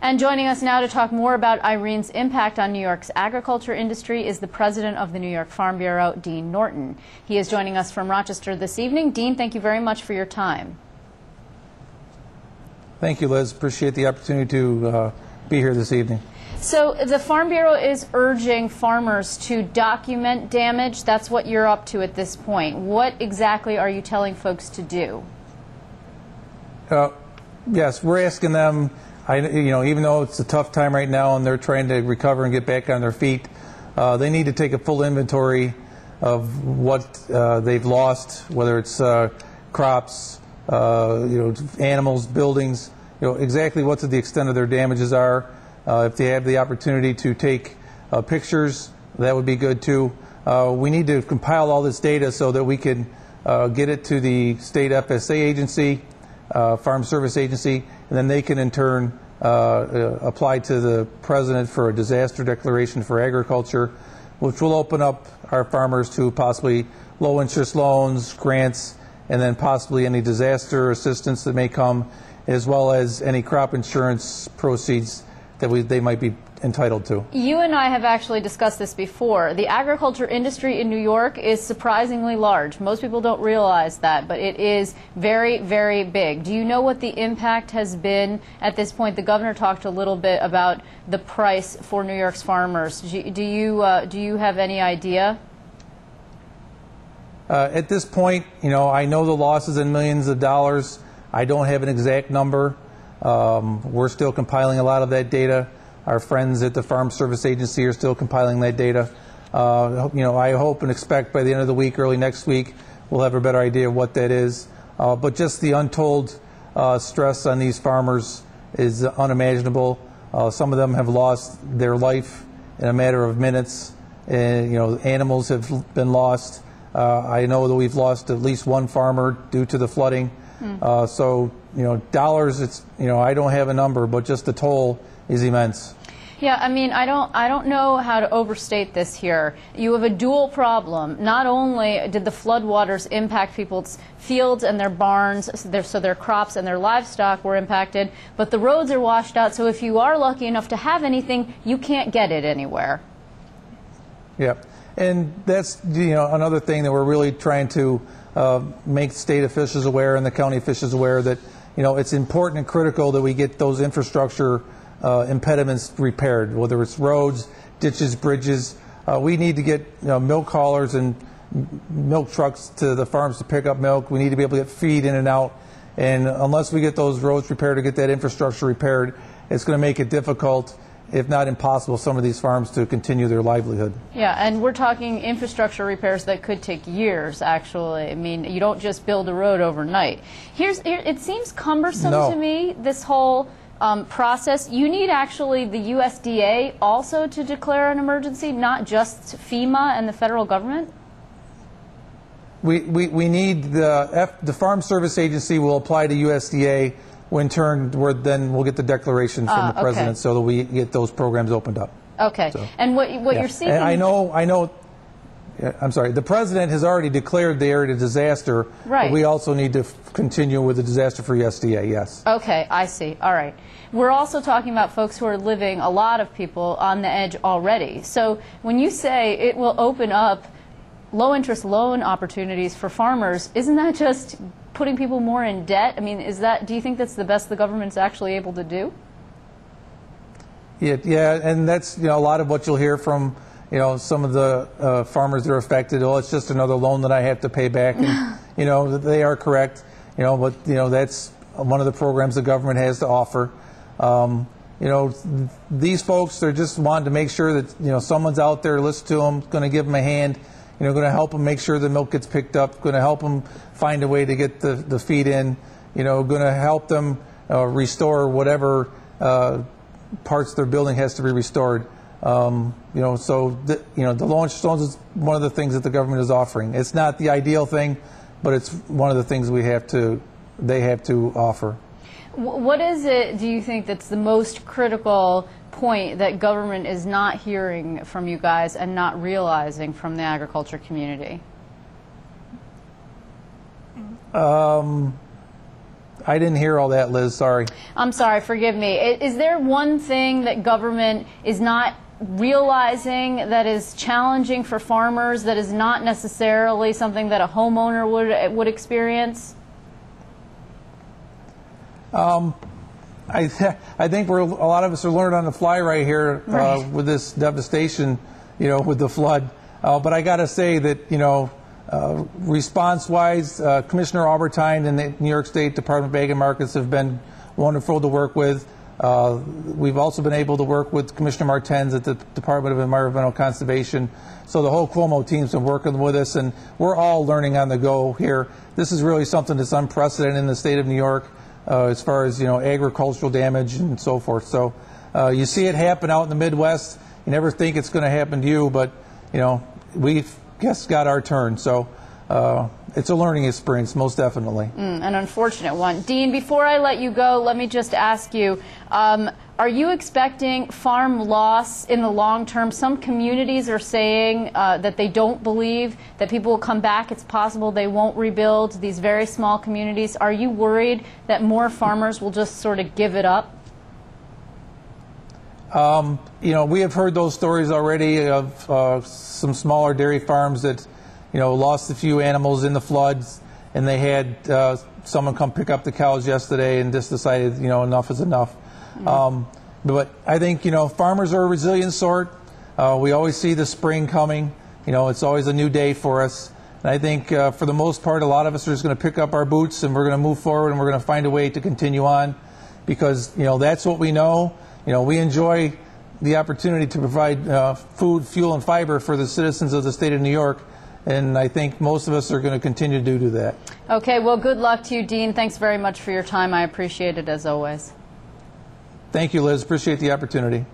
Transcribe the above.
And joining us now to talk more about Irene's impact on New York's agriculture industry is the president of the New York Farm Bureau, Dean Norton. He is joining us from Rochester this evening. Dean, thank you very much for your time. Thank you, Liz. Appreciate the opportunity to be here this evening. So the Farm Bureau is urging farmers to document damage. That's what you're up to at this point. What exactly are you telling folks to do? Yes, we're asking them, even though it's a tough time right now and they're trying to recover and get back on their feet, they need to take a full inventory of what they've lost, whether it's crops, animals, buildings, exactly what to the extent of their damages are. If they have the opportunity to take pictures, that would be good too. We need to compile all this data so that we can get it to the state FSA agency, Farm Service Agency, and then they can in turn apply to the president for a disaster declaration for agriculture, which will open up our farmers to possibly low interest loans, grants, and then possibly any disaster assistance that may come, as well as any crop insurance proceeds that they might be entitled to. You and I have actually discussed this before. The agriculture industry in New York is surprisingly large. Most people don't realize that, but it is very, very big. Do you know what the impact has been at this point? The governor talked a little bit about the price for New York's farmers. Do you have any idea? At this point, I know the losses in millions of dollars. I don't have an exact number. We're still compiling a lot of that data. Our friends at the Farm Service Agency are still compiling that data. I hope and expect by the end of the week, early next week, we'll have a better idea of what that is. But just the untold stress on these farmers is unimaginable. Some of them have lost their life in a matter of minutes. Animals have been lost. I know that we've lost at least one farmer due to the flooding. So, dollars, I don't have a number, but just the toll is immense. Yeah, I don't know how to overstate this here. You have a dual problem. Not only did the floodwaters impact people's fields and their barns, so their crops and their livestock were impacted, but the roads are washed out, so if you are lucky enough to have anything, you can't get it anywhere. Yeah, and that's another thing that we're really trying to make state officials aware and the county officials aware that it's important and critical that we get those infrastructure impediments repaired, whether it's roads, ditches, bridges. We need to get milk haulers and milk trucks to the farms to pick up milk. We need to be able to get feed in and out. And unless we get those roads repaired or get that infrastructure repaired, it's going to make it difficult, if not impossible, some of these farms to continue their livelihood. Yeah, and we're talking infrastructure repairs that could take years, actually. You don't just build a road overnight. It seems cumbersome to me, this whole process. You need actually the USDA also to declare an emergency, not just FEMA and the federal government? We need the Farm Service Agency will apply to USDA. In turn, then we'll get the declaration from the president so that we get those programs opened up. Okay. So, and what you're seeking... And I know, I'm sorry, the president has already declared the area a disaster. Right. But we also need to continue with the disaster for USDA, yes. Okay, I see. All right. We're also talking about folks who are living, a lot of people, on the edge already. So when you say it will open up low-interest loan opportunities for farmers, isn't that just putting people more in debt? Do you think that's the best the government's actually able to do? Yeah, and that's a lot of what you'll hear from some of the farmers that are affected. Oh, it's just another loan that I have to pay back, and they are correct. But that's one of the programs the government has to offer. These folks, they're just wanting to make sure that someone's out there, listen to them, going to give them a hand. Going to help them make sure the milk gets picked up, going to help them find a way to get the feed in, going to help them restore whatever parts of their building has to be restored. So the low interest loans is one of the things that the government is offering. It's not the ideal thing, but it's one of the things they have to offer. What is it, do you think, that's the most critical point that government is not hearing from you guys and not realizing from the agriculture community? I didn't hear all that, Liz. Sorry. I'm sorry. Forgive me. Is there one thing that government is not realizing that is challenging for farmers, that is not necessarily something that a homeowner would experience? I think a lot of us are learning on the fly right here with this devastation, with the flood. But I got to say that, response-wise, Commissioner Albertine and the New York State Department of Ag and Markets have been wonderful to work with. We've also been able to work with Commissioner Martens at the Department of Environmental Conservation. So the whole Cuomo team's been working with us, and we're all learning on the go here. This is really something that's unprecedented in the state of New York as far as, agricultural damage and so forth. So you see it happen out in the Midwest. You never think it's going to happen to you, but, we've just got our turn. So it's a learning experience, most definitely. An unfortunate one. Dean, before I let you go, let me just ask you, are you expecting farm loss in the long term? Some communities are saying that they don't believe that people will come back. It's possible they won't rebuild these very small communities. Are you worried that more farmers will just sort of give it up? We have heard those stories already of some smaller dairy farms that, lost a few animals in the floods, and they had someone come pick up the cows yesterday and just decided, enough is enough. But I think, farmers are a resilient sort. We always see the spring coming. It's always a new day for us. And I think for the most part, a lot of us are just going to pick up our boots and we're going to move forward and we're going to find a way to continue on because, that's what we know. We enjoy the opportunity to provide food, fuel, and fiber for the citizens of the state of New York. And I think most of us are going to continue to do that. Okay, well, good luck to you, Dean. Thanks very much for your time. I appreciate it as always. Thank you, Liz. Appreciate the opportunity.